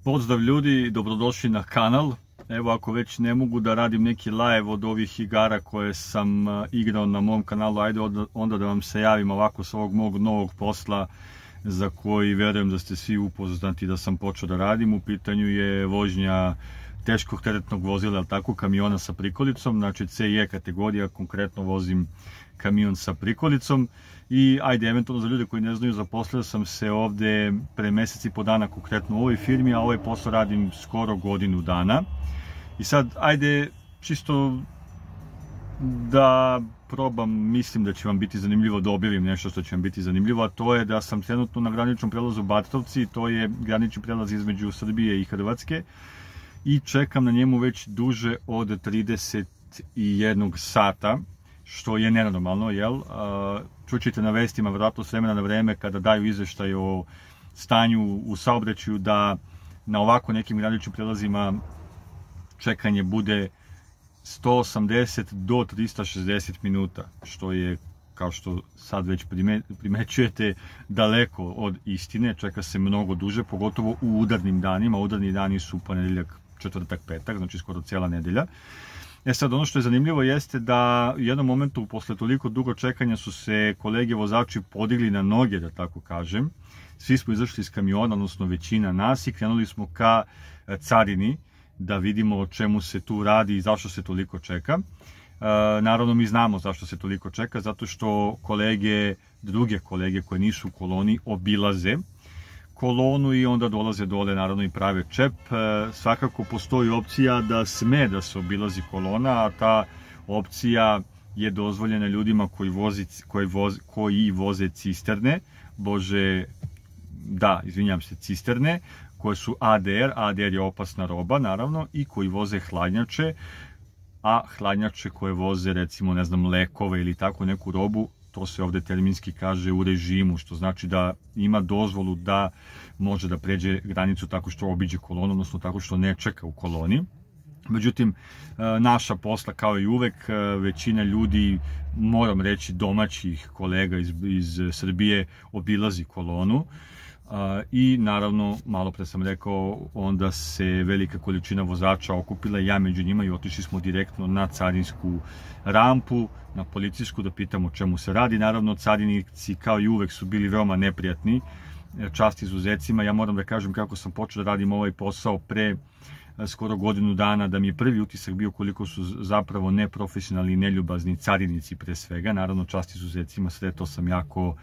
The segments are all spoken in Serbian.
Pozdrav ljudi, dobrodošli na kanal. Evo, ako već ne mogu da radim neki live od ovih igara koje sam igrao na mom kanalu, ajde onda da vam se javim ovako s ovog mog novog posla za koji verujem da ste svi upoznati da sam počeo da radim. U pitanju je vožnja teškog teretnog vozila, ali tako, kamiona sa prikolicom, znači CE kategorija, konkretno vozim kamion sa prikolicom. I ajde, eventualno za ljude koji ne znaju, zaposlio sam se ovde pre mesec i po dana konkretno u ovoj firmi, a ovaj posao radim skoro godinu dana. I sad, ajde, čisto da probam, mislim da će vam biti zanimljivo da objavim nešto što će vam biti zanimljivo, a to je da sam trenutno na graničnom prelazu Batrovci, to je granični prelaz između Srbije i Hrvatske, i čekam na njemu već duže od 31 sata, što je nenormalno, jel? Čućete na vestima, vjerojatno s vremena na vreme, kada daju izveštaj o stanju u saobraćaju, da na ovako nekim graničnim prelazima čekanje bude 180 do 360 minuta, što je, kao što sad već primećujete, daleko od istine. Čeka se mnogo duže, pogotovo u udarnim danima. Udarni dani su ponedeljak, četvrtak, petak, znači skoro cijela nedelja. Sad, ono što je zanimljivo jeste da u jednom momentu, posle toliko dugo čekanja, su se kolege vozači podigli na noge, da tako kažem. Svi smo izašli iz kamiona, odnosno većina nas, i krenuli smo ka carini da vidimo o čemu se tu radi i zašto se toliko čeka. Naravno, mi znamo zašto se toliko čeka, zato što druge kolege koje nisu u koloni obilaze kolonu i onda dolaze dole, naravno, i prave čep. Svakako postoji opcija da sme da se obilazi kolona, a ta opcija je dozvoljena ljudima koji voze cisterne, cisterne, koje su ADR je opasna roba, naravno, i koji voze hladnjače, a hladnjače koje voze, recimo, ne znam, lekove ili tako neku robu, to se ovde terminski kaže u režimu, što znači da ima dozvolu da može da pređe granicu tako što obiđe kolonu, odnosno tako što ne čeka u koloni. Međutim, naša posla, kao i uvek, većina ljudi, moram reći domaćih kolega iz Srbije, obilazi kolonu. I naravno, malo pre sam rekao, onda se velika količina vozača okupila, ja među njima, i otišli smo direktno na carinsku rampu, na policijsku, da pitamo o čemu se radi. Naravno, carinici, kao i uvek, su bili veoma neprijatni, čast izuzecima. Ja moram da kažem, kako sam počeo da radim ovaj posao pre skoro godinu dana, da mi je prvi utisak bio koliko su zapravo neprofesionalni i neljubazni carinici pre svega. Naravno, čast izuzecima, sretao sam jako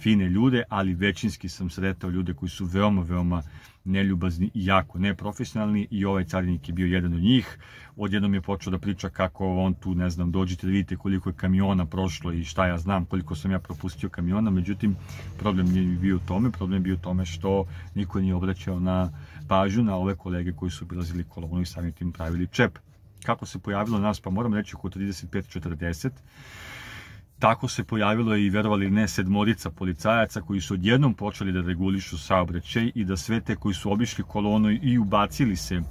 fine ljude, ali većinski sam sretao ljude koji su veoma, veoma neljubazni i jako neprofesionalni, i ovaj carinik je bio jedan od njih. Odjednom je počeo da priča kako on tu, ne znam, dođite da vidite koliko je kamiona prošlo i šta ja znam, koliko sam ja propustio kamiona. Međutim, problem je bio u tome što niko nije obraćao na pažnju na ove kolege koji su obilazili kolonu i samim tim pravili čep. Kako se pojavilo nas? Pa moram reći oko 35-40. Tako se pojavilo i, verovali ili ne, 7 policajaca koji su odjednom počeli da regulišu saobraćaj i da sve te koji su obišli kolonu i ubacili se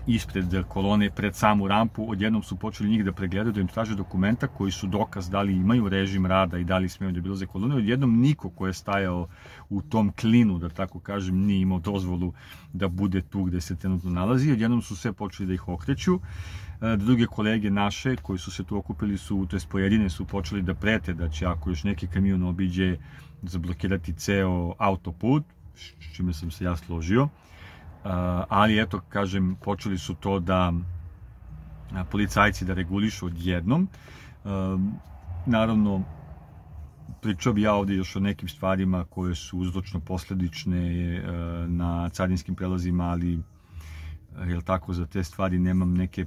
ispred kolone pred samu rampu, odjednom su počeli njih da pregledaju, da im traže dokumenta koji su dokaz da li imaju režim rada i da li smeju da obilaze kolonu. Odjednom niko ko je stajao u tom klinu, da tako kažem, nije imao dozvolu da bude tu gde se trenutno nalazi. Odjednom su sve počeli da ih okreću. Druge kolege naše koji su se tu okupili pojedine su počeli da prete da će, ako još neki kamion obiđe, zablokirati ceo autoput, s čime sam se ja složio. Ali eto, kažem, počeli su to da policajci da regulišu odjednom. Naravno, pričao bi ja ovde još o nekim stvarima koje su uzročno-posledične na carinskim prelazima, ali tako, za te stvari nemam neke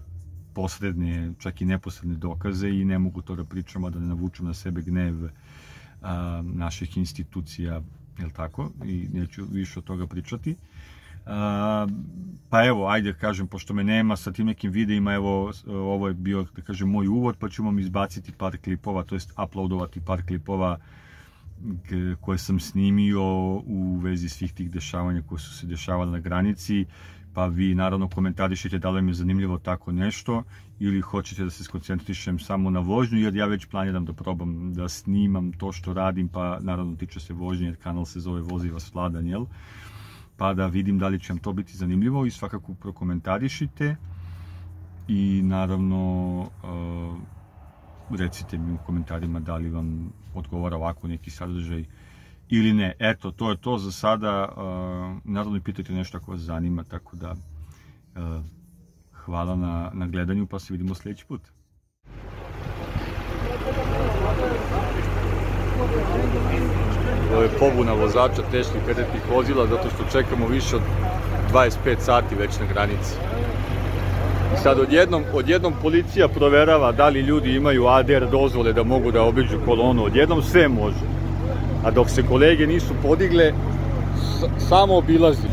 posredne, čak i neposredne dokaze i ne mogu to da pričam, a da ne navučem na sebe gnev naših institucija, tako, i neću više od toga pričati. Pa evo, ajde kažem, pošto me nema sa tim nekim videima, evo, ovo je bio, da kažem, moj uvod, pa ću vam izbaciti par klipova, to jest uploadovati par klipova koje sam snimio u vezi svih tih dešavanja koje su se dešavale na granici, pa vi naravno komentarišite da li vam je zanimljivo tako nešto ili hoćete da se skoncentrišem samo na vožnju, jer ja već planiram da probam da snimam to što radim, pa naravno tiče se vožnje, jer kanal se zove Vozi vas Vladan, jel? pa da vidim da li će vam to biti zanimljivo i svakako prokomentarišite i naravno recite mi u komentarima da li vam odgovara ovako neki sadržaj ili ne. Eto, to je to za sada. Naravno i pitajte nešto ako vas zanima, tako da hvala na gledanju, pa se vidimo sljedeći put. Ovo je pobuna vozača teških teretnih vozila zato što čekamo više od 25 sati već na granici. I sad odjednom policija proverava da li ljudi imaju ADR dozvole da mogu da obiđu kolonu, odjednom sve može. A dok se kolege nisu podigle, samo obilazi.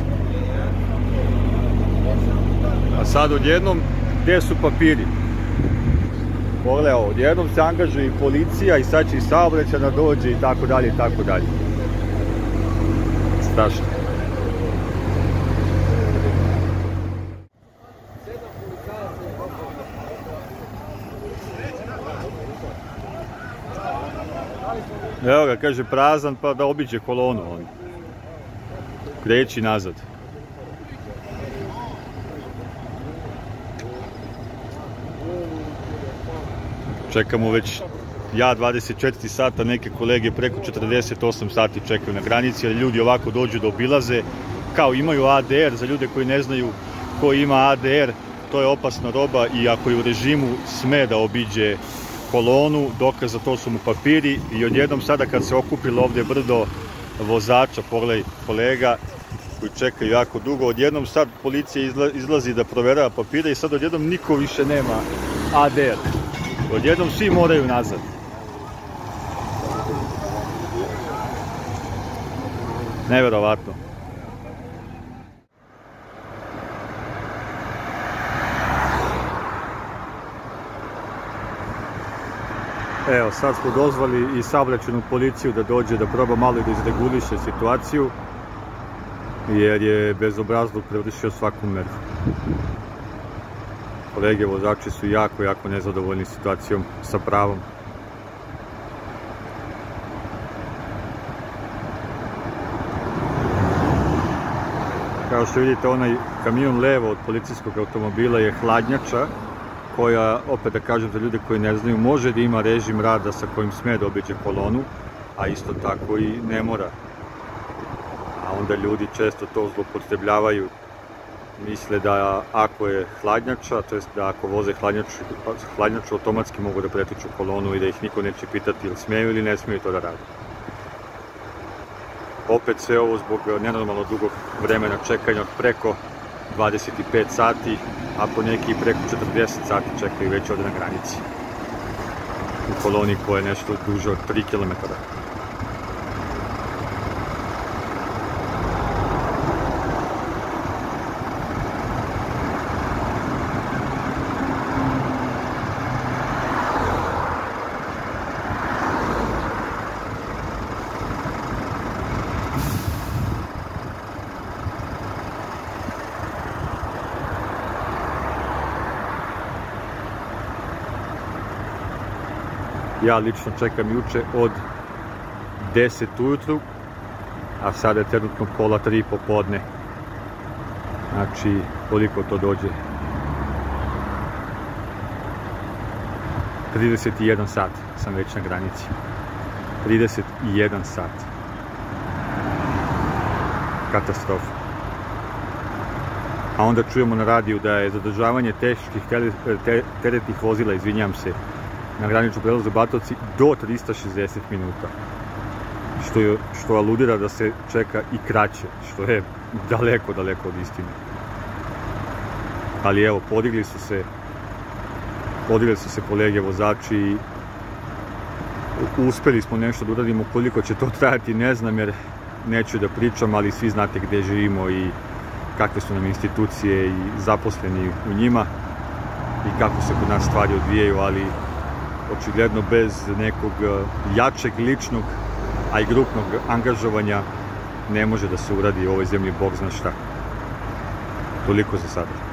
A sad odjednom, gde su papiri? Pogledaj, odjednom se angažuje i policija i sad će i saobraćajna dođe i tako dalje i tako dalje. Strašno. Evo ga, kaže prazan pa da obiđe kolonu. Kreći nazad. Čekamo već 24 sata, neke kolege preko 48 sati čekaju na granici, jer ljudi ovako dođu da obilaze, kao imaju ADR. Za ljude koji ne znaju ko ima ADR, to je opasna roba i ako je u režimu sme da obiđe kolonu, dokaz za to su mu papiri. I odjednom sada kad se okupilo ovdje brdo vozača, pogledaj kolega koji čekaju jako dugo, odjednom sad policija izlazi da proverava papire i sad odjednom niko više nema ADR. Odjednom svi moraju nazad. Neverovatno. Evo, sad smo dozvali i saobraćajnu policiju da dođe da proba malo i da izreguliše situaciju, jer je bezobrazluk prevršio svaku meru. Kolege vozači su jako nezadovoljni situacijom, sa pravom. Kao što vidite, onaj kamion levo od policijskog automobila je hladnjača, koja, opet da kažem za ljude koji ne znaju, može da ima režim rada sa kojim sme da obiđe kolonu, a isto tako i ne mora. A onda ljudi često to zloupotrebljavaju. Misle da ako je hladnjača, to jest da ako voze hladnjaču automatski mogu da pretiču kolonu i da ih niko neće pitati ili smeju ili ne smeju to da rade. Opet sve ovo zbog nenormalno dugog vremena čekanja od preko 25 sati, a po neki preko 40 sati čekaju već ovdje na granici. U koloni koja je nešto duže od 3 km. Ja lično čekam juče od 10 ujutru, a sada je trenutno 2:30 popodne. Znači, koliko to dođe? 31 sat sam već na granici. 31 sat. Katastrofa. A onda čujemo na radiju da je zadržavanje teških teretnih vozila, izvinjam se, na graničnom prelazu Batovci do 360 minuta. Što aludira da se čeka i kraće, što je daleko od istine. Ali evo, podigli su se kolege vozači i uspeli smo nešto da uradimo. Koliko će to trajati ne znam, jer neću da pričam, ali svi znate gde živimo i kakve su nam institucije i zaposleni u njima i kako se kod nas stvari odvijaju, ali očigledno bez nekog jačeg ličnog, a i grupnog angažovanja ne može da se uradi u ovoj zemlji bog zna šta. Toliko za sada.